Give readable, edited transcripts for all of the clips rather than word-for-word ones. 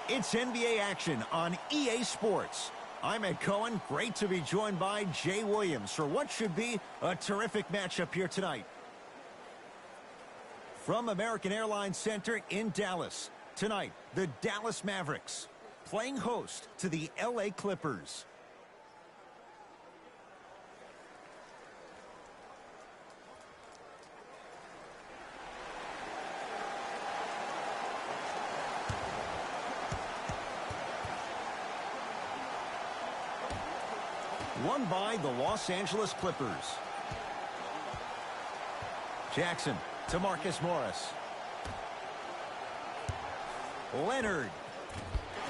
It's NBA action on EA Sports. I'm Ed Cohen. Great to be joined by Jay Williams for what should be a terrific matchup here tonight. From American Airlines Center in Dallas, tonight, the Dallas Mavericks playing host to the LA Clippers. Won by the Los Angeles Clippers. Jackson to Marcus Morris. Leonard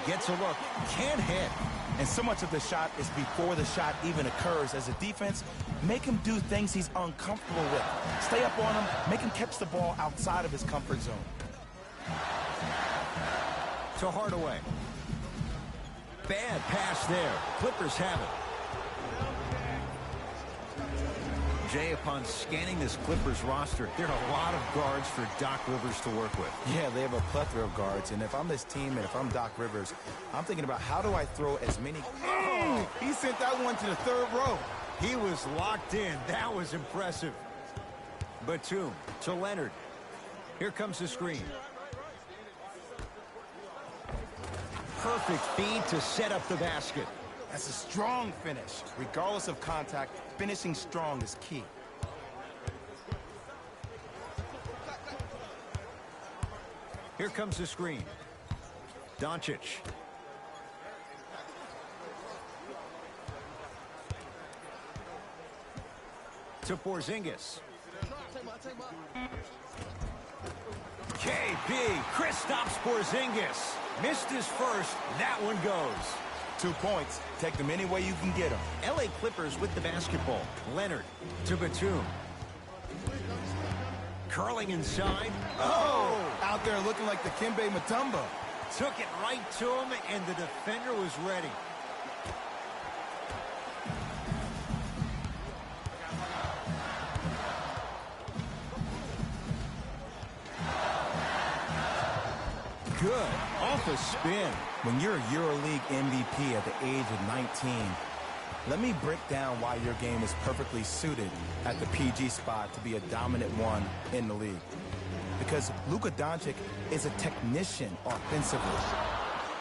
gets a look, can't hit. And so much of the shot is before the shot even occurs. As a defense, make him do things he's uncomfortable with. Stay up on him, make him catch the ball outside of his comfort zone. To Hardaway. Bad pass there. Clippers have it. Jay, upon scanning this Clippers roster, there are a lot of guards for Doc Rivers to work with. Yeah, they have a plethora of guards, and if I'm this team and if I'm Doc Rivers, I'm thinking about how do I throw as many... Oh, he sent that one to the third row. He was locked in. That was impressive. Batum to Leonard. Here comes the screen. Perfect feed to set up the basket. That's a strong finish. Regardless of contact, finishing strong is key. Here comes the screen. Doncic. To Porzingis. KB. Chris stops Porzingis. Missed his first. That one goes. 2 points. Take them any way you can get them. LA Clippers with the basketball. Leonard to Batum. Curling inside. Oh! Out there looking like the Kimbe Mutombo. Took it right to him, and the defender was ready. Good. Off a spin. When you're a EuroLeague MVP at the age of 19, let me break down why your game is perfectly suited at the PG spot to be a dominant one in the league. Because Luka Doncic is a technician offensively.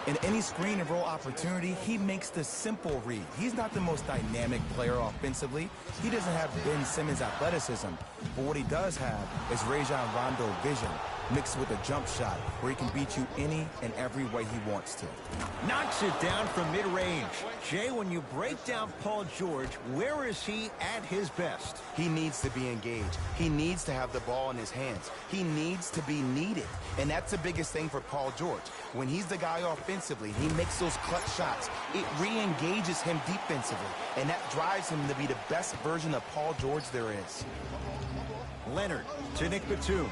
In any screen and roll opportunity, he makes the simple read. He's not the most dynamic player offensively. He doesn't have Ben Simmons' athleticism. But what he does have is Rajon Rondo vision, mixed with a jump shot where he can beat you any and every way he wants to. Knocks it down from mid-range. Jay, when you break down Paul George, where is he at his best? He needs to be engaged. He needs to have the ball in his hands. He needs to be needed. And that's the biggest thing for Paul George. When he's the guy offensively, he makes those clutch shots. It re-engages him defensively. And that drives him to be the best version of Paul George there is. Leonard to Nick Batum.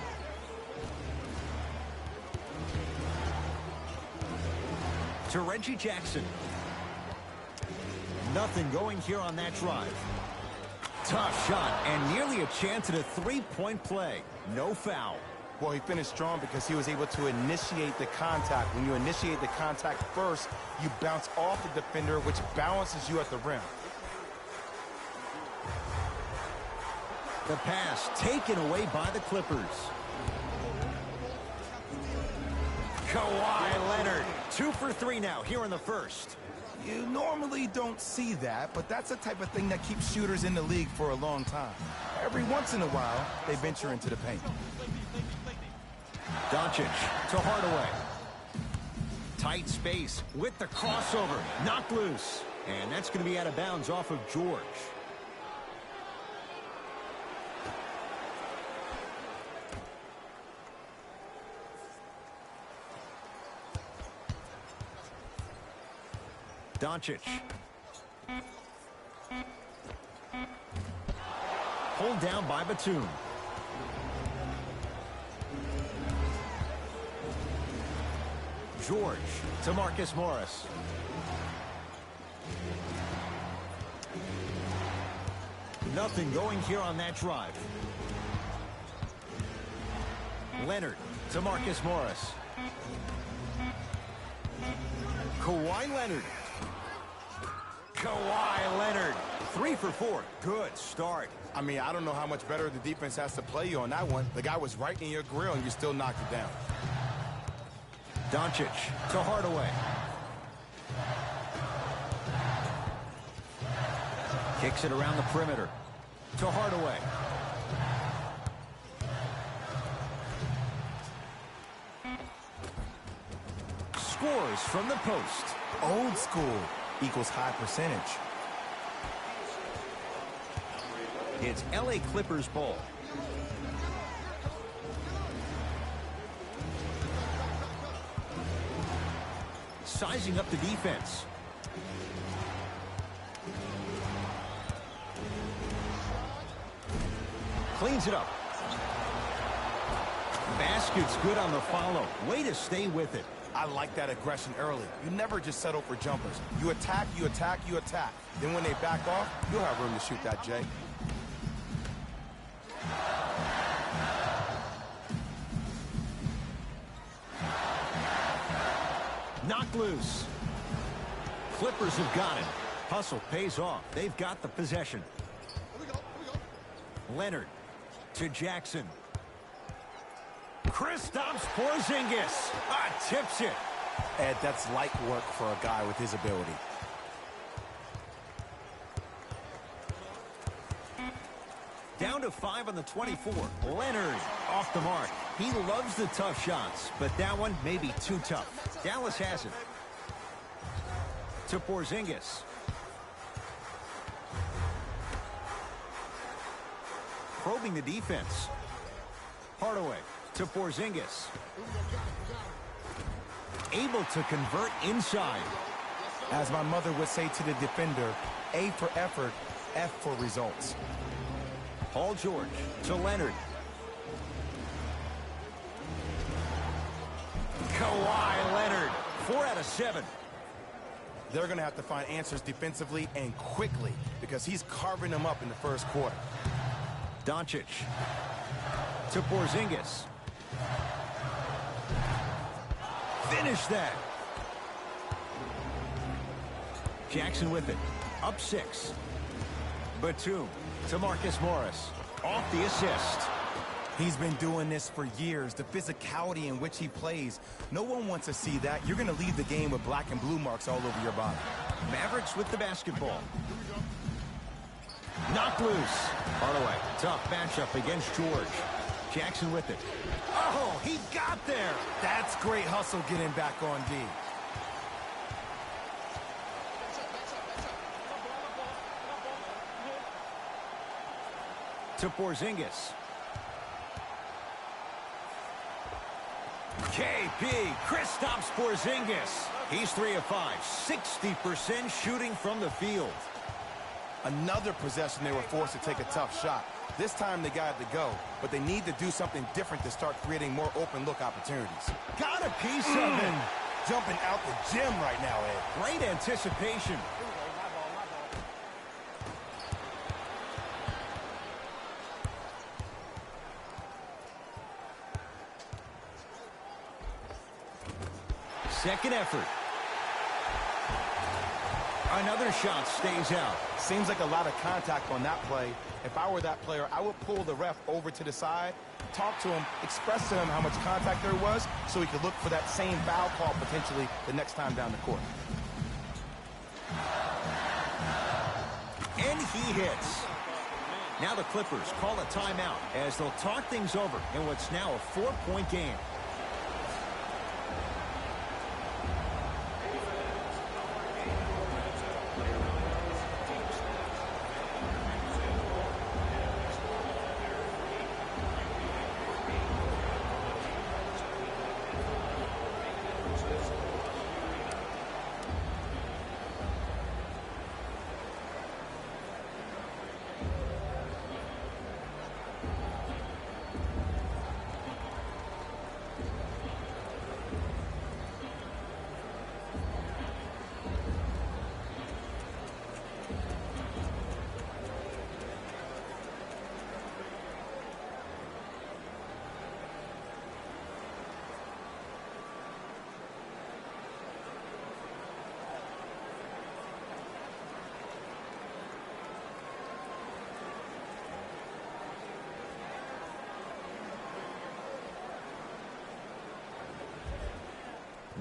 To Reggie Jackson. Nothing going here on that drive. Tough shot and nearly a chance at a three-point play. No foul. Well, he finished strong because he was able to initiate the contact. When you initiate the contact first, you bounce off the defender, which balances you at the rim. The pass taken away by the Clippers. Kawhi Leonard, 2 for 3 now here in the first. You normally don't see that, but that's the type of thing that keeps shooters in the league for a long time. Every once in a while, they venture into the paint. Doncic to Hardaway. Tight space with the crossover. Knocked loose. And that's going to be out of bounds off of George. Doncic. Pulled down by Batum. George to Marcus Morris. Nothing going here on that drive. Leonard to Marcus Morris. Kawhi Leonard. Kawhi Leonard. 3 for 4. Good start. I mean, I don't know how much better the defense has to play you on that one. The guy was right in your grill, and you still knocked it down. Doncic to Hardaway. Kicks it around the perimeter to Hardaway. Scores from the post. Old school equals high percentage. It's LA Clippers ball. Sizing up the defense. Cleans it up. Basket's good on the follow. Way to stay with it. I like that aggression early. You never just settle for jumpers. You attack, you attack, you attack. Then when they back off, you'll have room to shoot that, Jay. Knocked loose. Clippers have got it. Hustle pays off. They've got the possession. Leonard to Jackson. Kristaps Porzingis tips it. Ed, that's light work for a guy with his ability. Down to 5 on the 24. Leonard off the mark. He loves the tough shots, but that one may be too tough. Dallas has it. To Porzingis. Probing the defense. Hardaway to Porzingis. Able to convert inside. As my mother would say to the defender, A for effort, F for results. Paul George to Leonard. Kawhi Leonard. 4 out of 7. They're going to have to find answers defensively and quickly because he's carving them up in the first quarter. Doncic to Porzingis. Finish that. Jackson with it. Up 6. Batum to Marcus Morris. Off the assist. He's been doing this for years. The physicality in which he plays. No one wants to see that. You're going to leave the game with black and blue marks all over your body. Mavericks with the basketball. Knocked loose. Hardaway, tough matchup against George. Jackson with it. Oh, he got there. That's great hustle getting back on D. To Porzingis. KP, Kristaps Porzingis. He's 3 of 5, 60% shooting from the field. Another possession they were forced to take a tough shot. This time they got to go, but they need to do something different to start creating more open look opportunities. Got a piece of it. Jumping out the gym right now, Ed. Great anticipation. Second effort. Another shot stays out. Seems like a lot of contact on that play. If I were that player, I would pull the ref over to the side, talk to him, express to him how much contact there was so he could look for that same foul call potentially the next time down the court. And he hits. Now the Clippers call a timeout as they'll talk things over in what's now a 4-point game.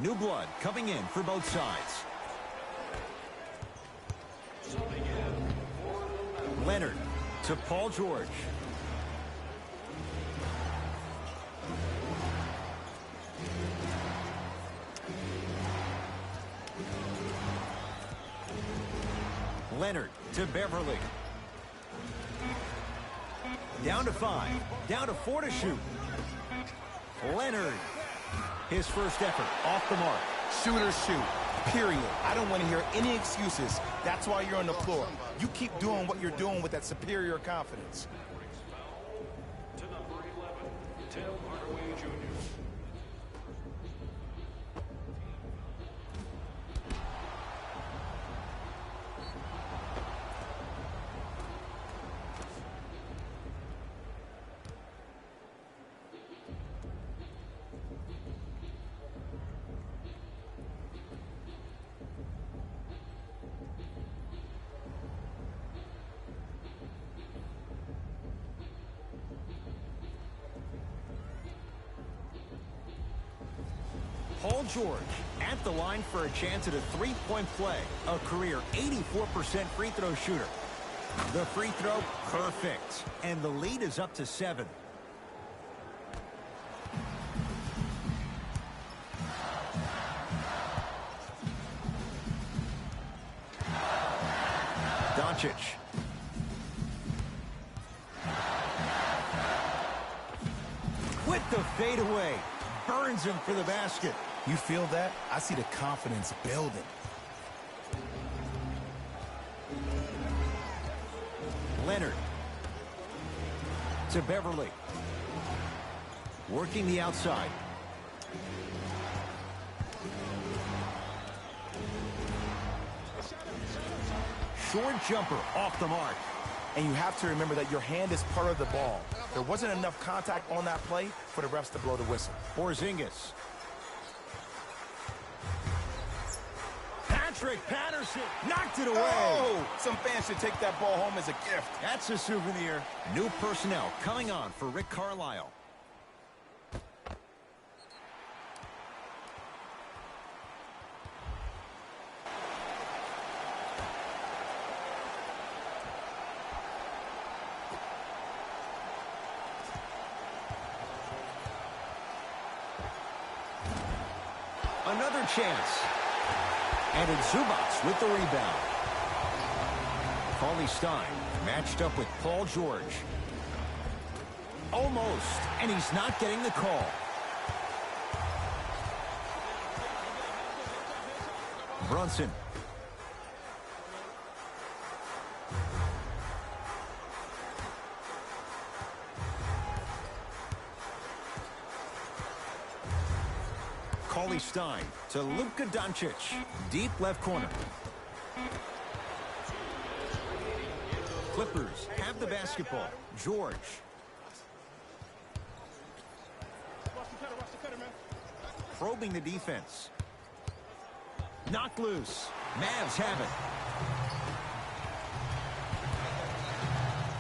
New blood coming in for both sides. Leonard to Paul George. Leonard to Beverly. Down to 5. Down to 4 to shoot. Leonard. His first effort off the mark. Shooters shoot. Period. I don't want to hear any excuses. That's why you're on the floor. You keep doing what you're doing with that superior confidence. To number 11, Tim Hardaway Jr. Paul George at the line for a chance at a three-point play. A career 84% free throw shooter. The free throw, perfect. And the lead is up to 7. Doncic. With the fadeaway. Burns him for the basket. You feel that? I see the confidence building. Leonard to Beverly. Working the outside. Short jumper off the mark. And you have to remember that your hand is part of the ball. There wasn't enough contact on that play for the refs to blow the whistle. Porzingis. Patrick Patterson knocked it away. Oh! Some fans should take that ball home as a gift. That's a souvenir. New personnel coming on for Rick Carlisle. Another chance. And it's Zubac with the rebound. Kawhi Stein matched up with Paul George. Almost, and he's not getting the call. Brunson. Kawhi Stein to Luka Doncic. Deep left corner. Clippers have the basketball. George. Probing the defense. Knocked loose. Mavs have it.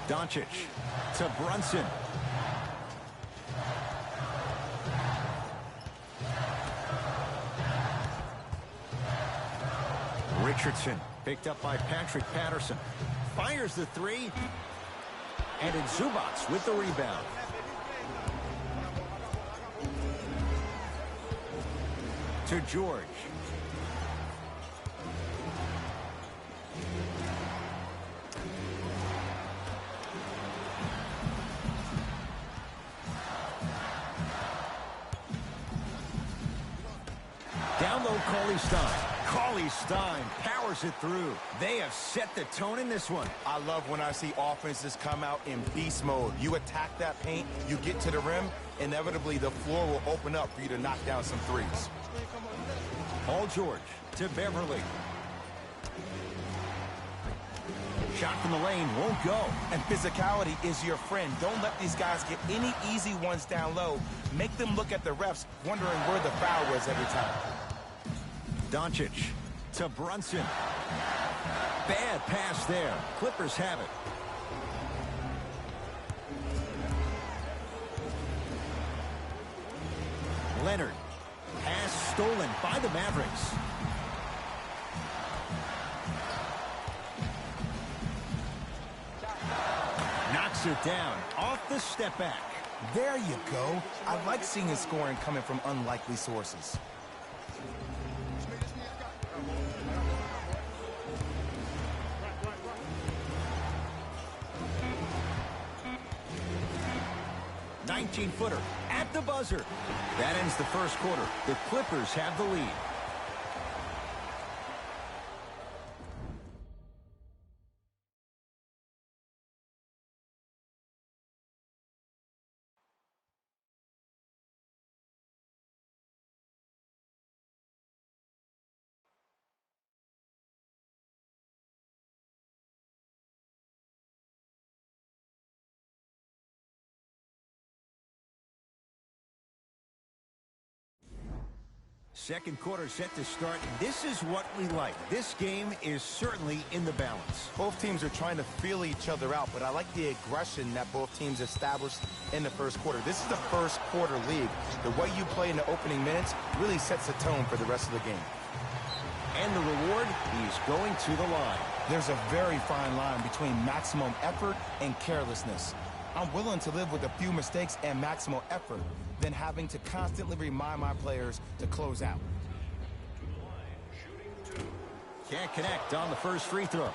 Doncic to Brunson. Richardson picked up by Patrick Patterson. Fires the three. And it's Zubac with the rebound. To George. Down low, Kawhi Stein. Kawhi Stein powers it through. They have set the tone in this one. I love when I see offenses come out in beast mode. You attack that paint, you get to the rim, inevitably the floor will open up for you to knock down some threes. Paul George to Beverly. Shot from the lane won't go. And physicality is your friend. Don't let these guys get any easy ones down low. Make them look at the refs, wondering where the foul was every time. Doncic to Brunson. Bad pass there. Clippers have it. Leonard Pass stolen by the Mavericks. Knocks it down off the step back. There you go. I like seeing his scoring coming from unlikely sources. Footer at the buzzer. That ends the first quarter. The Clippers have the lead. Second quarter set to start. This is what we like. This game is certainly in the balance. Both teams are trying to feel each other out, but I like the aggression that both teams established in the first quarter. This is the first quarter league. The way you play in the opening minutes really sets the tone for the rest of the game. And the reward, he's going to the line. There's a very fine line between maximum effort and carelessness. I'm willing to live with a few mistakes and maximum effort than having to constantly remind my players to close out. Can't connect on the first free throw.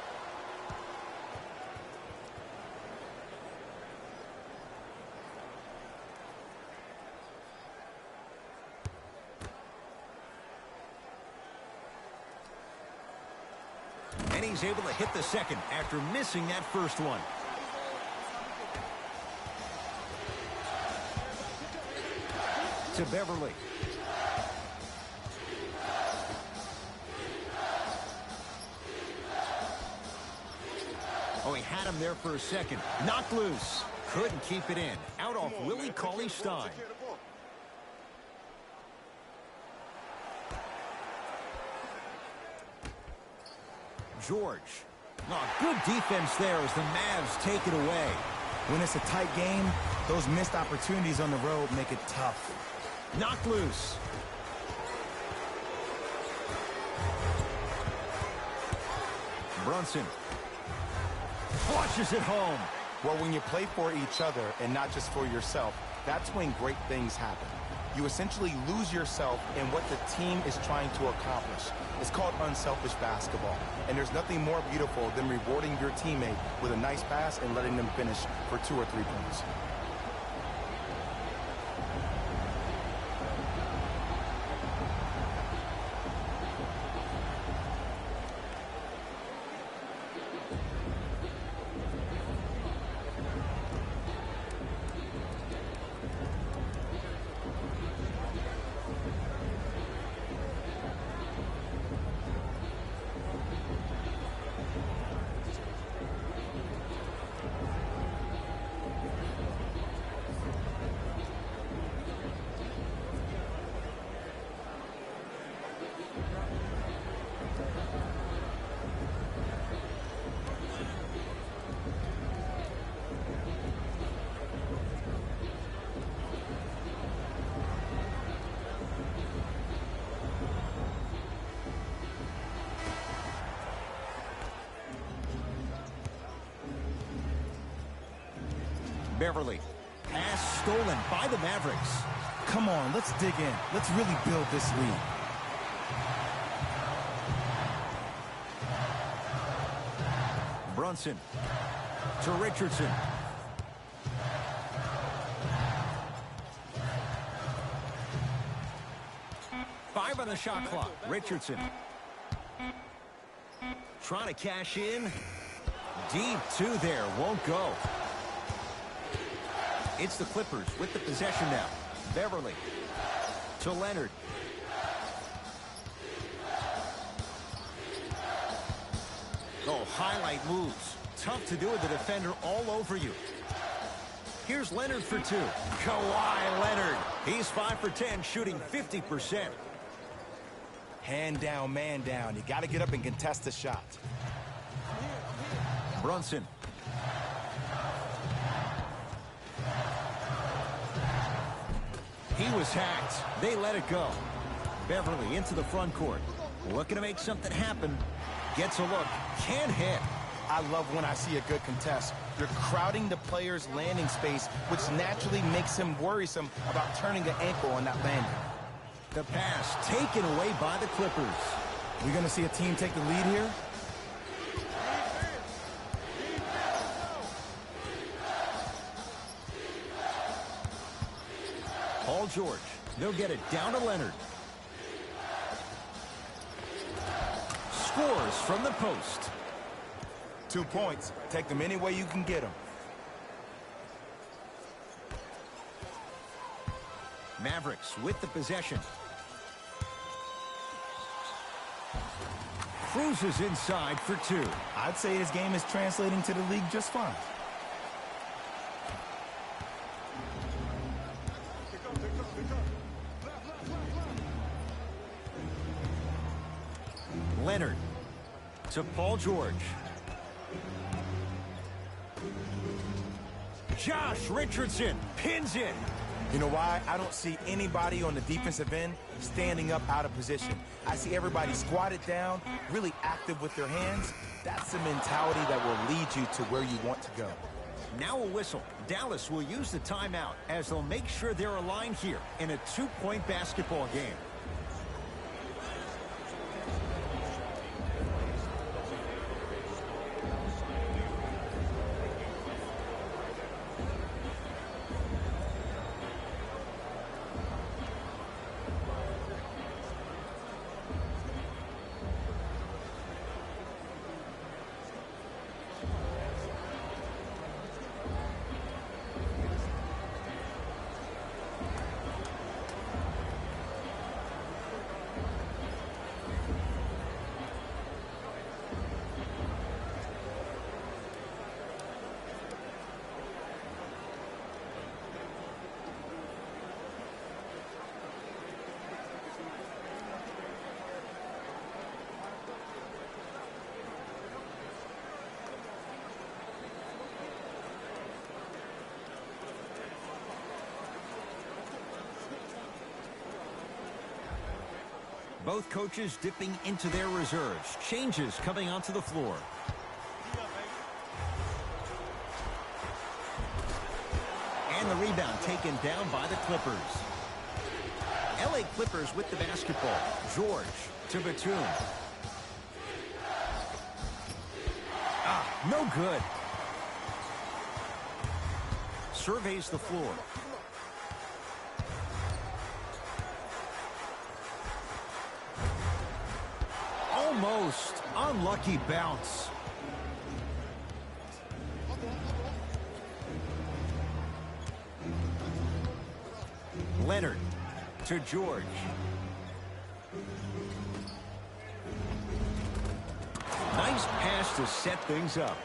And he's able to hit the second after missing that first one. To Beverly. Oh, he had him there for a second. Knocked loose. Couldn't keep it in. Out off Willie Cauley-Stein. George. Oh, good defense there as the Mavs take it away. When it's a tight game, those missed opportunities on the road make it tough. Knocked loose. Brunson flushes it home. Well, when you play for each other and not just for yourself, that's when great things happen. You essentially lose yourself in what the team is trying to accomplish. It's called unselfish basketball. And there's nothing more beautiful than rewarding your teammate with a nice pass and letting them finish for 2 or 3 points. Beverly. Pass stolen by the Mavericks. Come on, let's dig in. Let's really build this lead. Brunson to Richardson. Five on the shot clock. Richardson trying to cash in. Deep two there. Won't go. It's the Clippers with the possession now. Beverly to Leonard. Oh, highlight moves. Tough to do with the defender all over you. Here's Leonard for two. Kawhi Leonard. He's 5 for 10, shooting 50%. Hand down, man down. You got to get up and contest the shot. Brunson. He was hacked. They let it go. Beverly into the front court. Looking to make something happen. Gets a look. Can't hit. I love when I see a good contest. You're crowding the player's landing space, which naturally makes him worrisome about turning an ankle on that landing. The pass taken away by the Clippers. We're going to see a team take the lead here. Paul George. They'll get it down to Leonard. Scores from the post. 2 points. Take them any way you can get them. Mavericks with the possession. Cruises inside for 2. I'd say his game is translating to the league just fine. Leonard to Paul George. Josh Richardson pins it. You know why? I don't see anybody on the defensive end standing up out of position. I see everybody squatted down, really active with their hands. That's the mentality that will lead you to where you want to go. Now a whistle. Dallas will use the timeout as they'll make sure they're aligned here in a 2-point basketball game. Both coaches dipping into their reserves. Changes coming onto the floor. And the rebound taken down by the Clippers. LA Clippers with the basketball. George to Batum. No good. Surveys the floor. Almost unlucky bounce. Leonard to George. Nice pass to set things up.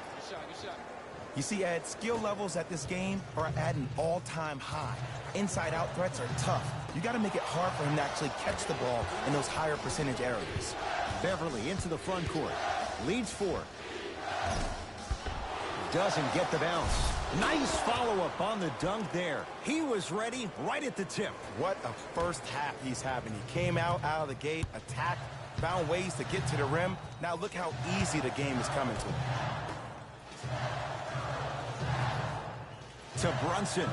You see, Ed, skill levels at this game are at an all-time high. Inside-out threats are tough. You got to make it hard for him to actually catch the ball in those higher percentage areas. Beverly into the front court. Leads 4. Doesn't get the bounce. Nice follow-up on the dunk there. He was ready right at the tip. What a first half he's having. He came out of the gate, attacked, found ways to get to the rim. Now look how easy the game is coming to him. To Brunson.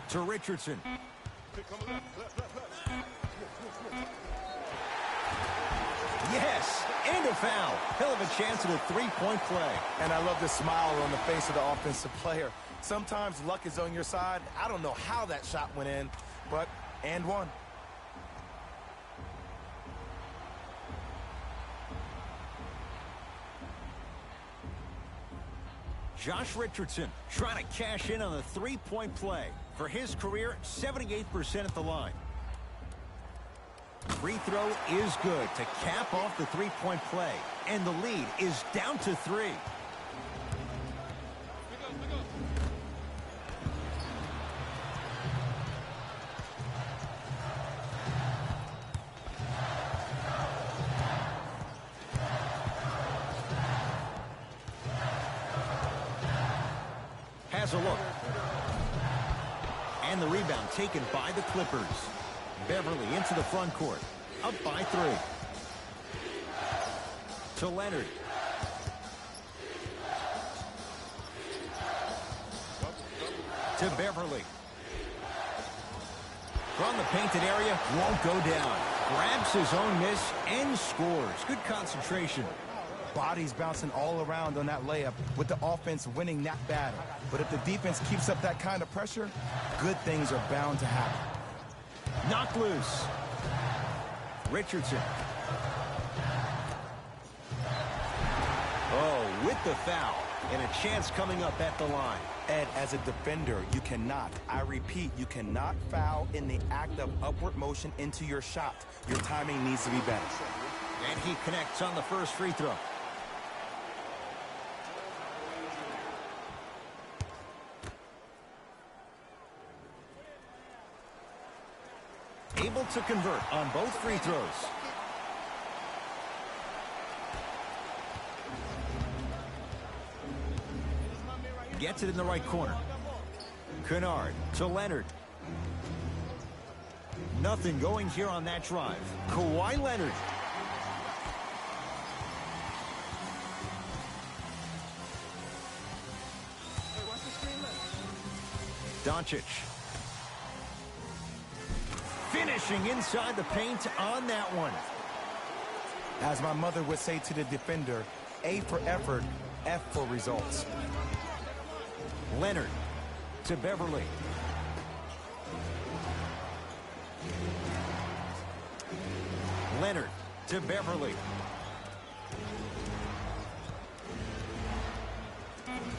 To Richardson. Yes, and a foul. Hell of a chance at a 3-point play. And I love the smile on the face of the offensive player. Sometimes luck is on your side. I don't know how that shot went in, but and one. Josh Richardson trying to cash in on the 3-point play. For his career, 78% at the line. Free throw is good to cap off the 3-point play. And the lead is down to 3. has a look. And the rebound taken by the Clippers. Beverly into the front court. Up by 3. To Leonard. To Beverly. From the painted area, won't go down. Grabs his own miss and scores. Good concentration. Bodies bouncing all around on that layup with the offense winning that battle. But if the defense keeps up that kind of pressure, good things are bound to happen. Knocked loose. Richardson. Oh, with the foul. And a chance coming up at the line. Ed, as a defender, you cannot, I repeat, you cannot foul in the act of upward motion into your shot. Your timing needs to be better. And he connects on the first free throw. Able to convert on both free throws. Gets it in the right corner. Kennard to Leonard. Nothing going here on that drive. Kawhi Leonard. Doncic. Finishing inside the paint on that one. As my mother would say to the defender, A for effort, F for results. Leonard to Beverly. Leonard to Beverly.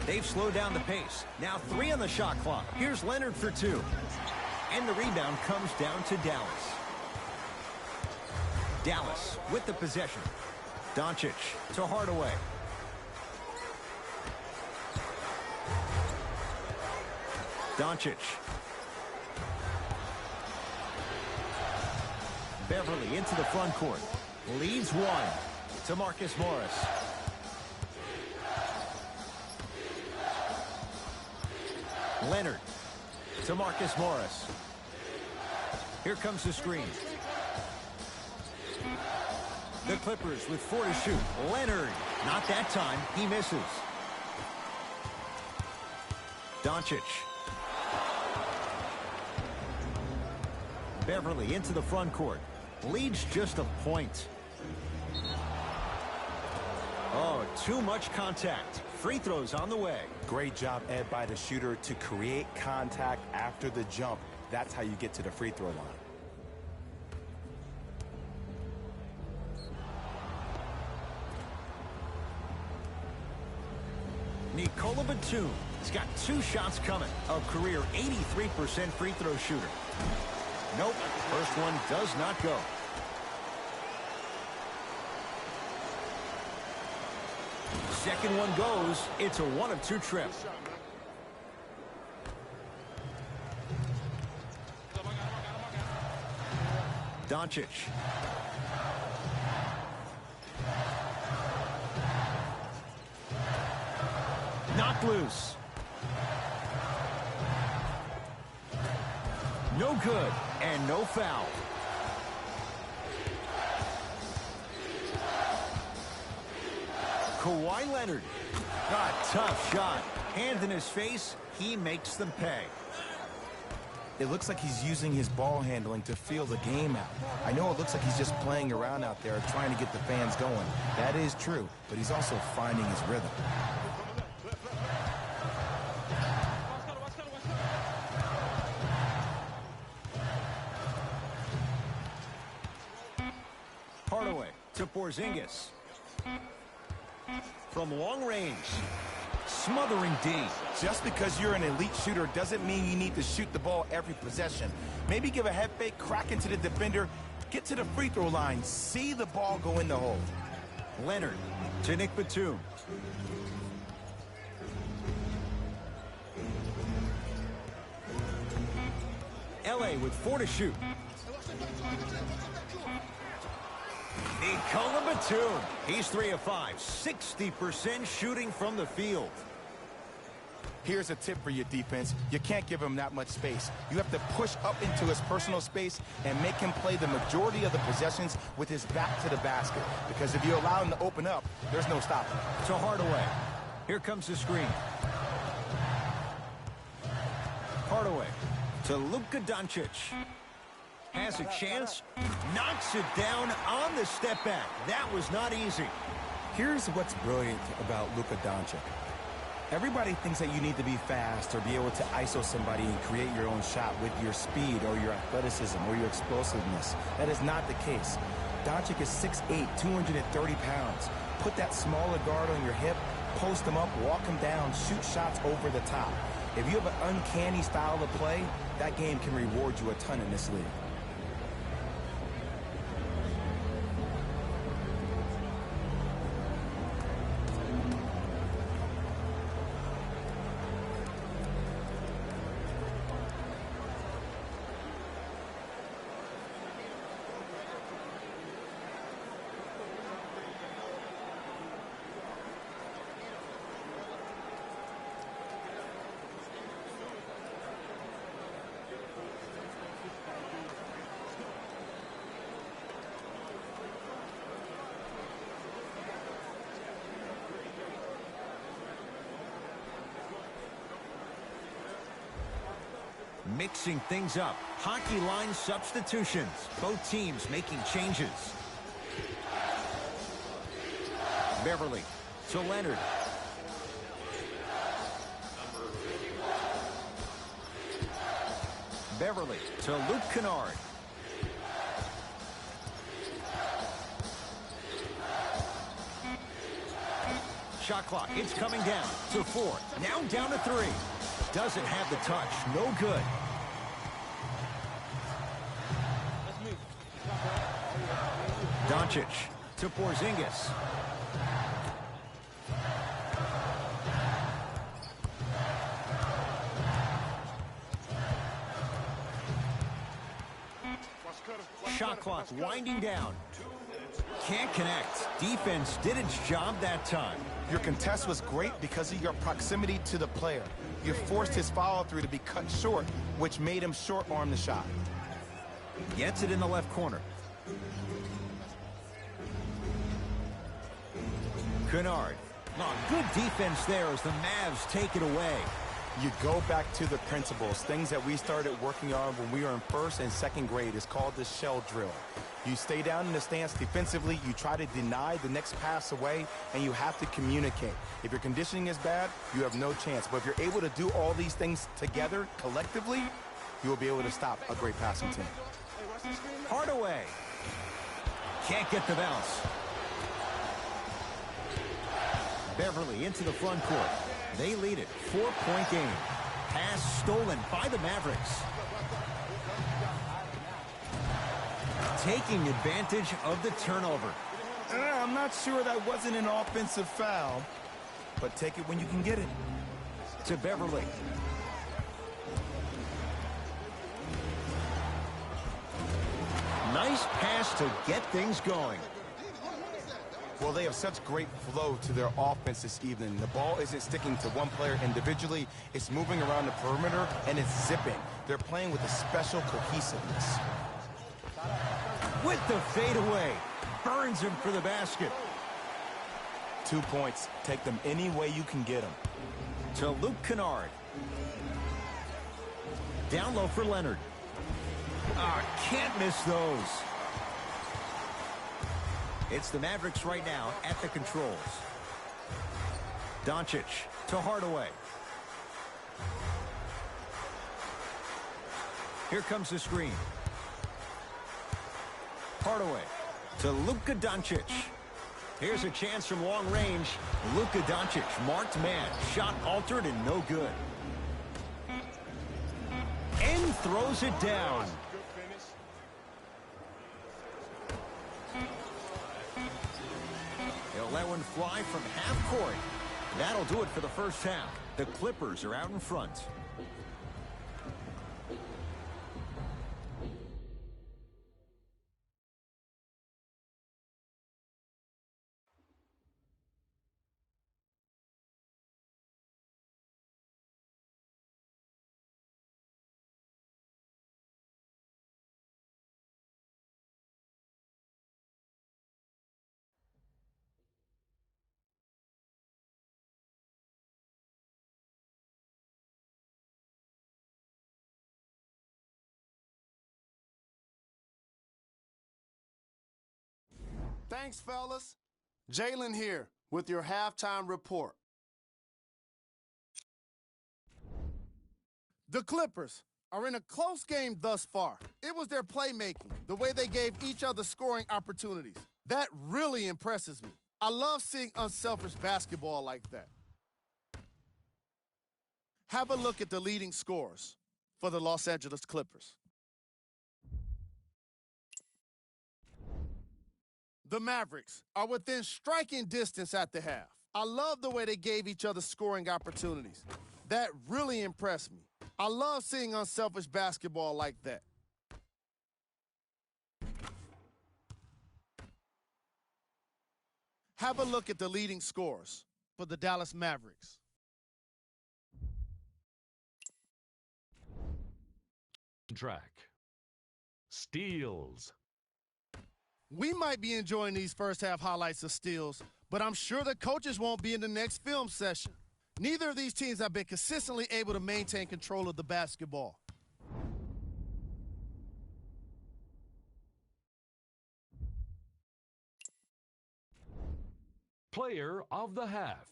They've slowed down the pace. Now 3 on the shot clock. Here's Leonard for 2. And the rebound comes down to Dallas. Dallas with the possession. Doncic to Hardaway. Doncic. Beverly into the front court. Leads 1 to Marcus Morris. Leonard to Marcus Morris. Here comes the screen. The Clippers with 4 to shoot. Leonard, not that time. He misses. Doncic. Beverly into the front court. Leads just a point. Oh, too much contact. Free throws on the way. Great job, Ed, by the shooter to create contact after the jump. That's how you get to the free throw line. Nikola Batum has got 2 shots coming. A career 83% free throw shooter. Nope, first one does not go. Second one goes. It's a 1 of 2 trip. Doncic. Knocked loose. No good, and no foul. Kawhi Leonard. A tough shot. Hand in his face. He makes them pay. It looks like he's using his ball handling to feel the game out. I know it looks like he's just playing around out there trying to get the fans going. That is true, but he's also finding his rhythm. Hardaway to Porzingis. From long range. Smothering D. Just because you're an elite shooter doesn't mean you need to shoot the ball every possession. Maybe give a head fake, crack into the defender, get to the free throw line, see the ball go in the hole. Leonard to Nick Batum. LA with 4 to shoot. Nikola Batum. He's 3 of 5. 60% shooting from the field. Here's a tip for your defense. You can't give him that much space. You have to push up into his personal space and make him play the majority of the possessions with his back to the basket. Because if you allow him to open up, there's no stopping. To Hardaway. Here comes the screen. Hardaway to Luka Doncic. Has a chance. Knocks it down on the step back. That was not easy. Here's what's brilliant about Luka Doncic. Everybody thinks that you need to be fast or be able to ISO somebody and create your own shot with your speed or your athleticism or your explosiveness. That is not the case. Doncic is 6'8", 230 pounds. Put that smaller guard on your hip, post him up, walk him down, shoot shots over the top. If you have an uncanny style of play, that game can reward you a ton in this league. Mixing things up. Hockey line substitutions. Both teams making changes. Beverly to Leonard. Beverly to Luke Kennard. Shot clock. It's coming down to 4. Now down to 3. Doesn't have the touch. No good. Doncic to Porzingis. Shot clock winding down. Can't connect. Defense did its job that time. Your contest was great because of your proximity to the player. You forced his follow-through to be cut short, which made him short-arm the shot. Gets it in the left corner. Kennard. Oh, good defense there as the Mavs take it away. You go back to the principles, things that we started working on when we were in first and second grade. It's called the shell drill. You stay down in the stance defensively, you try to deny the next pass away, and you have to communicate. If your conditioning is bad, you have no chance. But if you're able to do all these things together, collectively, you will be able to stop a great passing team. Hardaway. Can't get the bounce. Beverly into the front court. They lead it. 4-point game. Pass stolen by the Mavericks. Taking advantage of the turnover. I'm not sure that wasn't an offensive foul, but take it when you can get it. To Beverly. Nice pass to get things going. Well, they have such great flow to their offense this evening. The ball isn't sticking to one player individually. It's moving around the perimeter, and it's zipping. They're playing with a special cohesiveness. With the fadeaway. Burns him for the basket. 2 points. Take them any way you can get them. To Luke Kennard. Down low for Leonard. Can't miss those. It's the Mavericks right now at the controls. Doncic to Hardaway. Here comes the screen. Hardaway to Luka Doncic. Here's a chance from long range. Luka Doncic, marked man. Shot altered and no good. And throws it down. He'll let one fly from half court. That'll do it for the first half. The Clippers are out in front. Thanks, fellas. Jalen here with your halftime report. The Clippers are in a close game thus far. It was their playmaking, the way they gave each other scoring opportunities. That really impresses me. I love seeing unselfish basketball like that. Have a look at the leading scorers for the Los Angeles Clippers. The Mavericks are within striking distance at the half. I love the way they gave each other scoring opportunities. That really impressed me. I love seeing unselfish basketball like that. Have a look at the leading scorers for the Dallas Mavericks. Track. Steals. We might be enjoying these first half highlights of steals, but I'm sure the coaches won't be in the next film session. Neither of these teams have been consistently able to maintain control of the basketball. Player of the half.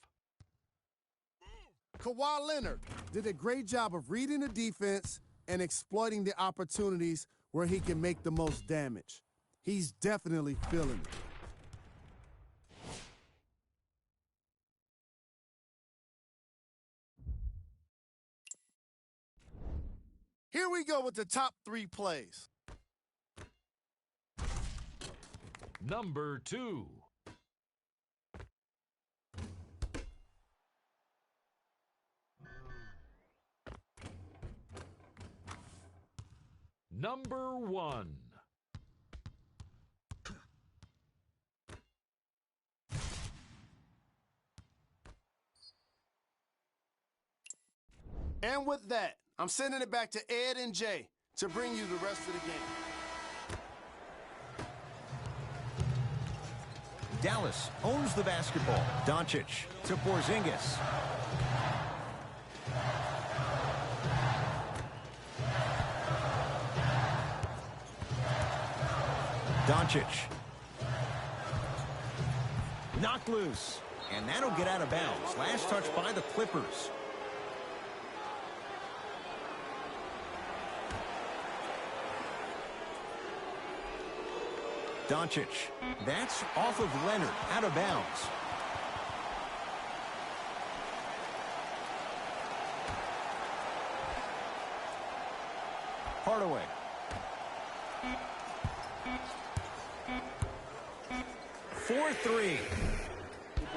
Kawhi Leonard did a great job of reading the defense and exploiting the opportunities where he can make the most damage. He's definitely feeling it. Here we go with the top 3 plays. Number 2. Number 1. And with that, I'm sending it back to Ed and Jay to bring you the rest of the game. Dallas owns the basketball. Doncic to Porzingis. Doncic. Knocked loose. And that'll get out of bounds. Last touch by the Clippers. Doncic. That's off of Leonard. Out of bounds. Hardaway. For 3.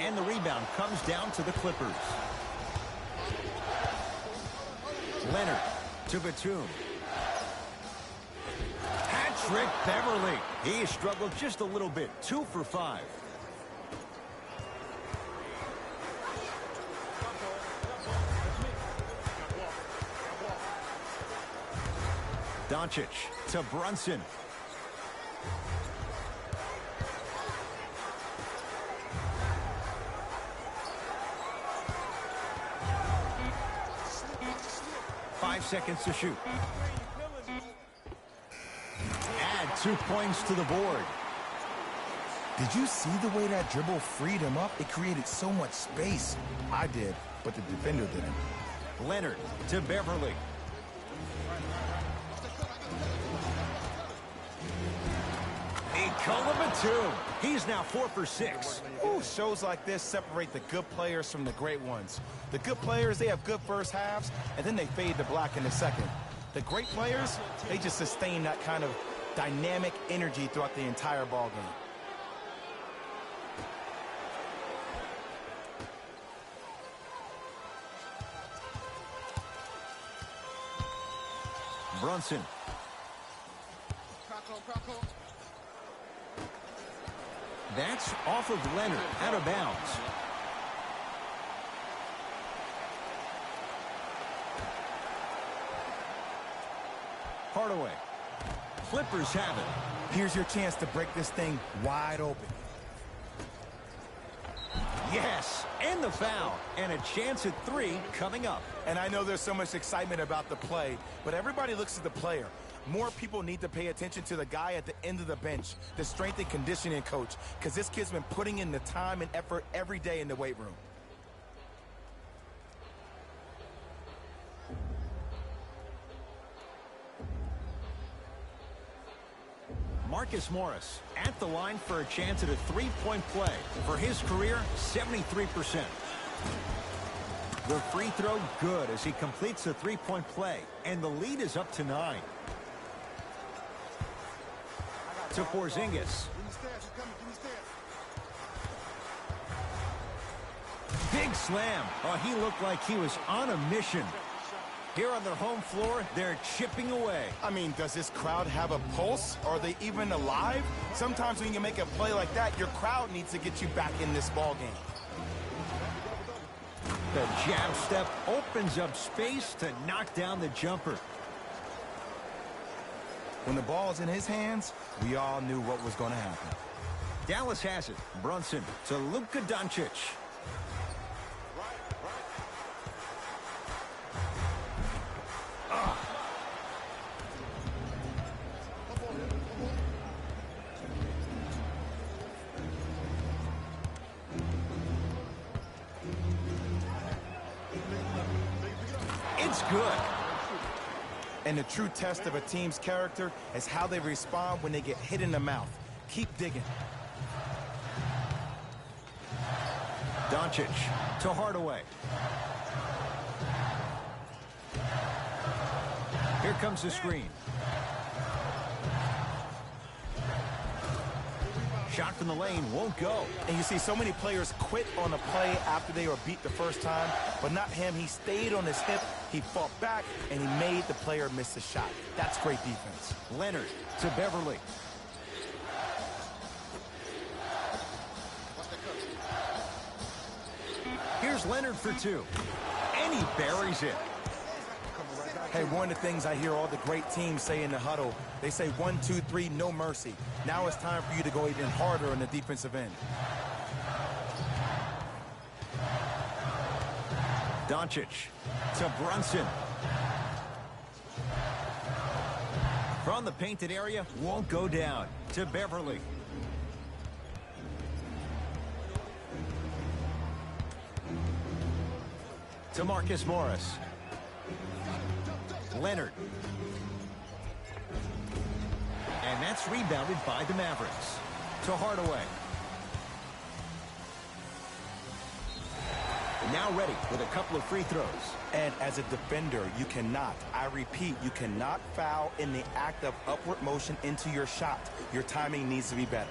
And the rebound comes down to the Clippers. Leonard to Batum. Hat-trick Beverly. He struggled just a little bit. 2 for 5. Doncic to Brunson. Seconds to shoot. Add 2 points to the board. Did you see the way that dribble freed him up? It created so much space. I did, but the defender didn't. Leonard to Beverly. Nikola Batum. He's now 4 for 6. Ooh, shows like this separate the good players from the great ones. The good players, they have good first halves, and then they fade to black in the second. The great players, they just sustain that kind of dynamic energy throughout the entire ball game. Brunson. That's off of Leonard. Out of bounds. Hardaway. Clippers have it. Here's your chance to break this thing wide open. Yes, And the foul. And a chance at 3 coming up. And I know there's so much excitement about the play, but everybody looks at the player. More people need to pay attention to the guy at the end of the bench, the strength and conditioning coach, because this kid's been putting in the time and effort every day in the weight room. Marcus Morris at the line for a chance at a three-point play. For his career, 73%. The free throw good as he completes the three-point play. And the lead is up to 9. To Porzingis. Big slam. Oh, he looked like he was on a mission. Here on their home floor, they're chipping away. I mean, does this crowd have a pulse? Are they even alive? Sometimes when you make a play like that, your crowd needs to get you back in this ball game. The jab step opens up space to knock down the jumper. When the ball's in his hands, we all knew what was going to happen. Dallas has it. Brunson to Luka Doncic. It's good. And the true test of a team's character is how they respond when they get hit in the mouth. Keep digging. Doncic to Hardaway. Here comes the screen. Shot from the lane won't go. And you see so many players quit on a play after they were beat the first time, but not him. He stayed on his hip, he fought back, and he made the player miss the shot. That's great defense. Leonard to Beverly. Here's Leonard for 2. And he buries it. Hey, one of the things I hear all the great teams say in the huddle, they say 1, 2, 3, no mercy. Now it's time for you to go even harder on the defensive end. Doncic to Brunson. From the painted area, won't go down. To Beverly. To Marcus Morris. Leonard. And that's rebounded by the Mavericks. To Hardaway. Now ready with a couple of free throws. And as a defender, you cannot, I repeat, you cannot foul in the act of upward motion into your shot. Your timing needs to be better.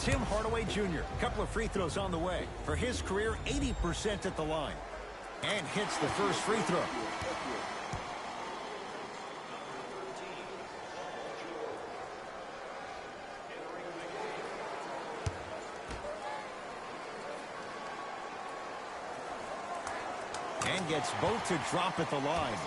Tim Hardaway Jr., a couple of free throws on the way. For his career, 80% at the line. And hits the first free throw. And gets both to drop at the line.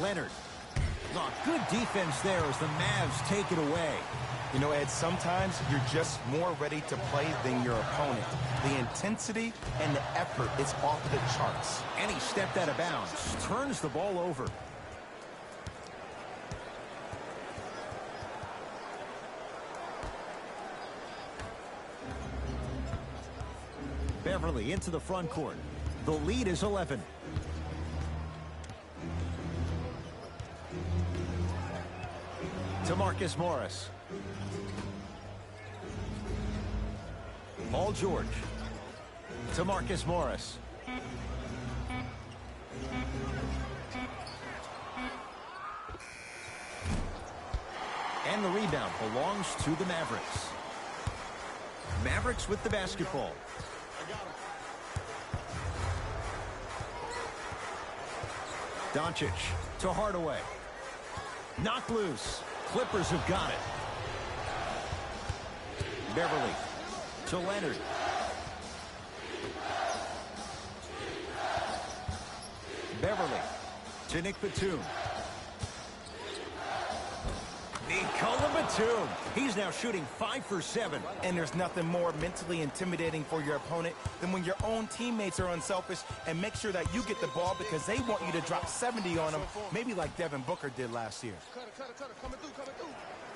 Leonard. Oh, good defense there as the Mavs take it away. You know, Ed, sometimes you're just more ready to play than your opponent. The intensity and the effort is off the charts. And he stepped out of bounds. Turns the ball over. Beverly into the front court. The lead is 11. To Marcus Morris. Paul George. To Marcus Morris. And the rebound belongs to the Mavericks. Mavericks with the basketball. Doncic to Hardaway. Knocked loose. Clippers have got it. Beverly to Leonard. Beverly to Nick Batum. Nikola Batum. He's now shooting 5 for 7. And there's nothing more mentally intimidating for your opponent than when your own teammates are unselfish and make sure that you get the ball because they want you to drop 70 on them, maybe like Devin Booker did last year.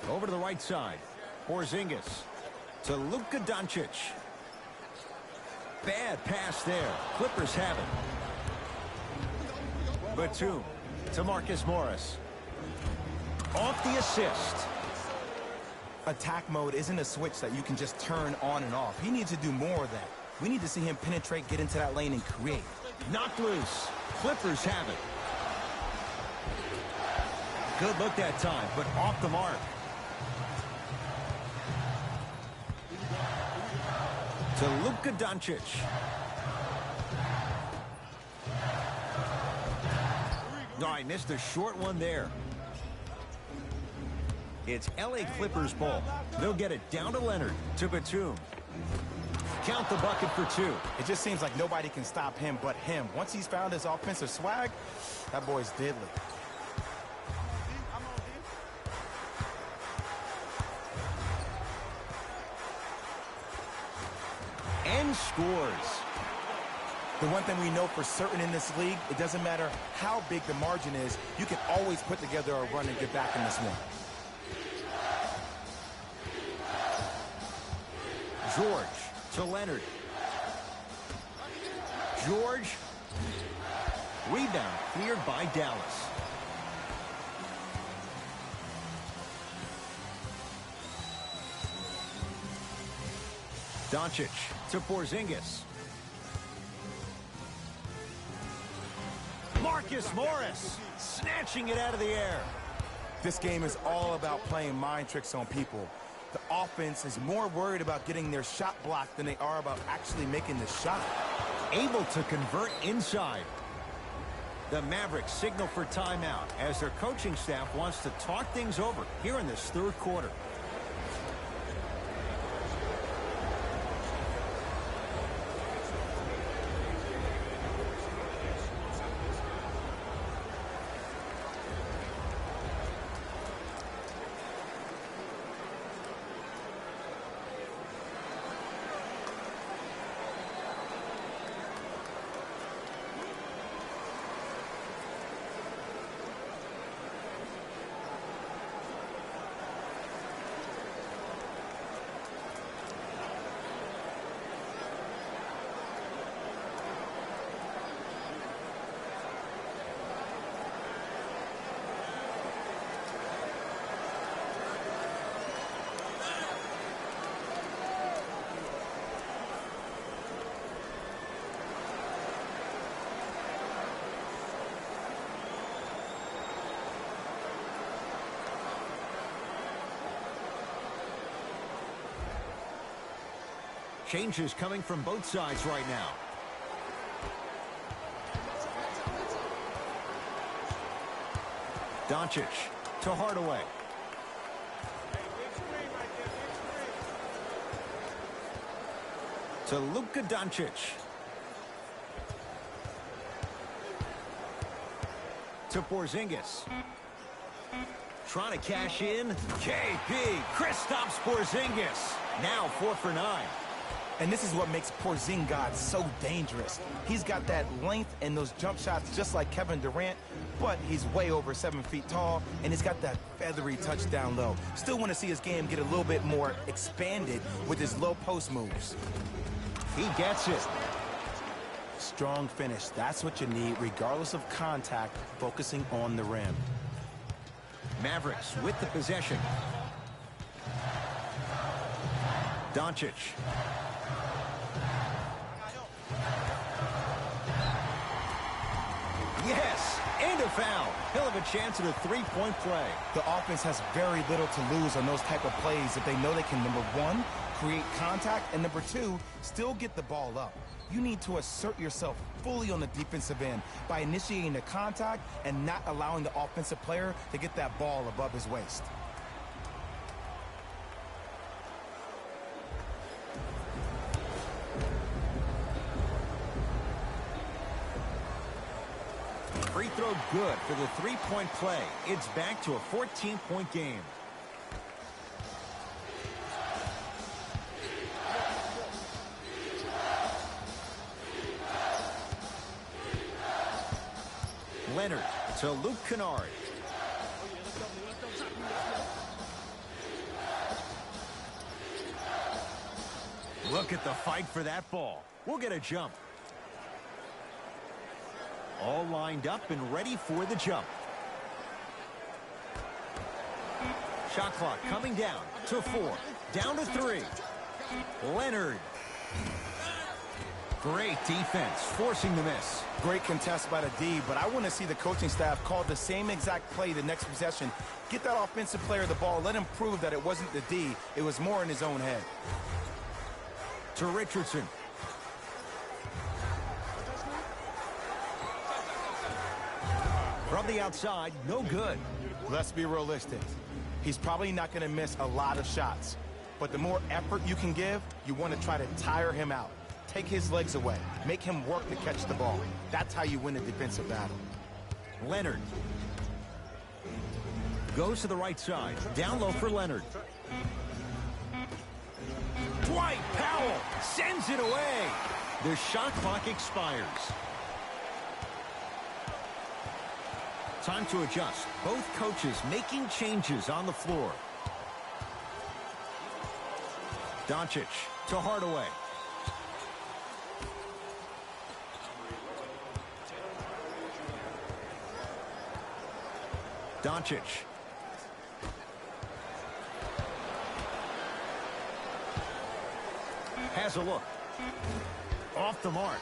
Over to the right side. Porzingis to Luka Doncic. Bad pass there. Clippers have it. Batum to Marcus Morris. Off the assist. Attack mode isn't a switch that you can just turn on and off. He needs to do more of that. We need to see him penetrate, get into that lane, and create. Knocked loose. Clippers have it. Good look that time, but off the mark. To Luka Doncic. No, I missed a short one there. It's LA Clippers ball. They'll get it down to Leonard, to Batum. Count the bucket for 2. It just seems like nobody can stop him but him. Once he's found his offensive swag, that boy's deadly. And scores. The one thing we know for certain in this league, it doesn't matter how big the margin is, you can always put together a run and get back in this one. George to Leonard. George. Rebound cleared by Dallas. Doncic to Porzingis. Marcus Morris snatching it out of the air. This game is all about playing mind tricks on people. The offense is more worried about getting their shot blocked than they are about actually making the shot. Able to convert inside. The Mavericks signal for timeout as their coaching staff wants to talk things over here in this third quarter. Changes coming from both sides right now. Doncic to Hardaway. To Luka Doncic. To Porzingis. Trying to cash in. KP. Kristaps Porzingis. Now 4 for 9. And this is what makes Porzingis so dangerous. He's got that length and those jump shots just like Kevin Durant, but he's way over 7 feet tall, and he's got that feathery touch down low. Still want to see his game get a little bit more expanded with his low post moves. He gets it. Strong finish. That's what you need, regardless of contact, focusing on the rim. Mavericks with the possession. Doncic. Yes, and a foul. He'll have a chance at a three-point play. The offense has very little to lose on those type of plays if they know they can, number one, create contact, and number 2, still get the ball up. You need to assert yourself fully on the defensive end by initiating the contact and not allowing the offensive player to get that ball above his waist. Free throw good for the three-point play. It's back to a 14-point game. Leonard to Luke Kennard. Look at the fight for that ball. We'll get a jump. All lined up and ready for the jump. Shot clock coming down to 4. Down to 3. Leonard. Great defense, forcing the miss. Great contest by the D, but I want to see the coaching staff call the same exact play the next possession. Get that offensive player the ball. Let him prove that it wasn't the D. It was more in his own head. To Richardson. From the outside, no good. Let's be realistic. He's probably not going to miss a lot of shots. But the more effort you can give, you want to try to tire him out. Take his legs away. Make him work to catch the ball. That's how you win a defensive battle. Leonard. Goes to the right side. Down low for Leonard. Dwight Powell sends it away. The shot clock expires. Time to adjust. Both coaches making changes on the floor. Doncic to Hardaway. Doncic. Has a look. Off the mark.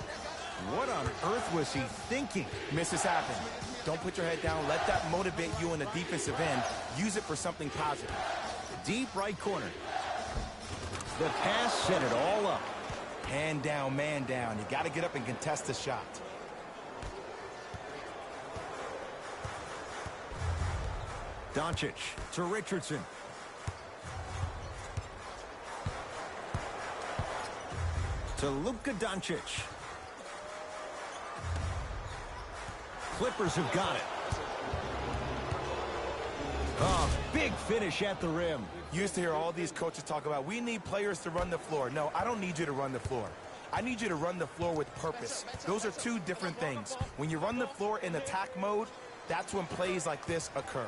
What on earth was he thinking? Misses happen. Don't put your head down. Let that motivate you in the defensive end. Use it for something positive. Deep right corner. The pass set it all up. Hand down, man down. You got to get up and contest the shot. Doncic to Richardson. To Luka Doncic. Clippers have got it. Oh, big finish at the rim. You used to hear all these coaches talk about, we need players to run the floor. No, I don't need you to run the floor. I need you to run the floor with purpose. Those are two different things. When you run the floor in attack mode, that's when plays like this occur.